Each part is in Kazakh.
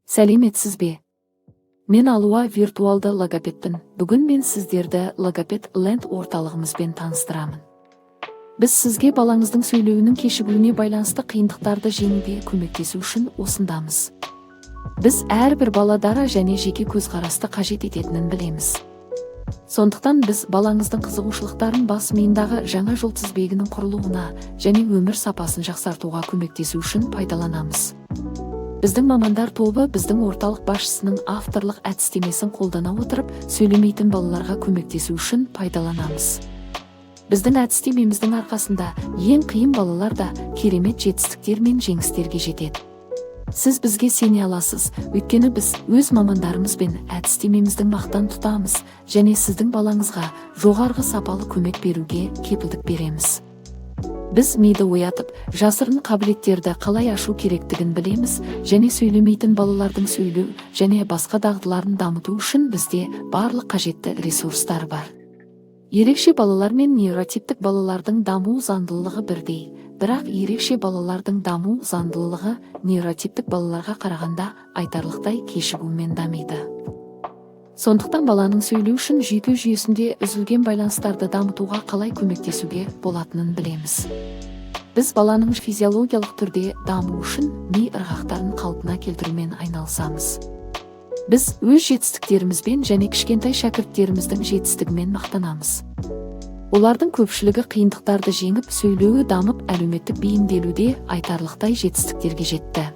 Сәлеметсіз бе? Мен Алуа виртуалды логопедпін. Бүгін мен сіздерді логопед ленд орталығымызбен таныстырамын. Біз сізге балаңыздың сөйлеуінің кешігуіне байланысты қиындықтарды жеңуге көмектесу үшін осындамыз. Біз әрбір бала дара және жеке көзқарасты қажет ететінін білеміз. Сондықтан біз балаңыздың қызығушылықтарын бас миындағы жаңа жол тізбегінің құрылуына және өмір сапасын жақсартуға көмектесу үшін пайдаланамыз. Біздің мамандар тобы біздің орталық басшысының авторлық әдістемесін қолдана отырып, сөйлемейтін балаларға көмектесу үшін пайдаланамыз. Біздің әдістемеміздің арқасында ең қиын балалар да керемет жетістіктер мен жеңістерге жетеді. Сіз бізге сене аласыз, өйткені біз өз мамандарымызбен әдістемеміздің мақтан тұтамыз және сіздің балаңызға жоғарғы сапалы көмек беруге кепілдік береміз. Біз миды оятып, жасырын қабілеттерді қалай ашу керектігін білеміз және сөйлемейтін балалардың сөйлеу және басқа дағдыларын дамыту үшін бізде барлық қажетті ресурстар бар. Ерекше балалар мен нейротиптік балалардың даму заңдылығы бірдей, бірақ ерекше балалардың даму заңдылығы нейротиптік балаларға қарағанда айтарлықтай кешігумен дамиды. Сондықтан баланың сөйлеу үшін жүйке жүйесінде үзілген байланыстарды дамытуға қалай көмектесуге болатынын білеміз. Біз баланың физиологиялық түрде даму үшін ми ырғақтарын қалпына келтірумен айналысамыз. Біз өз жетістіктерімізбен және кішкентай шәкірттеріміздің жетістігімен мақтанамыз. Олардың көпшілігі қиындықтарды жеңіп, сөйлеуі дамып, әлеуметтік бейімделуде айтарлықтай жетістіктерге жетті.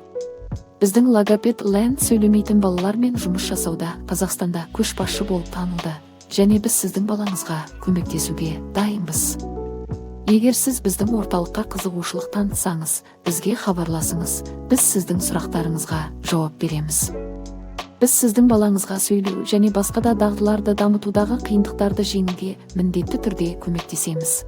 Біздің логопед ленд сөйлемейтін балалармен жұмыс жасауда Қазақстанда көшбасшы болып танылды, және біз сіздің балаңызға көмектесуге дайынбыз. Егер сіз біздің орталыққа қызығушылық танытсаңыз, бізге хабарласыңыз, біз сіздің сұрақтарыңызға жауап береміз. Біз сіздің балаңызға сөйлеу және басқа да дағдыларды дамытудағы қиындықтарды жеңуге міндетті түрде көмектесеміз.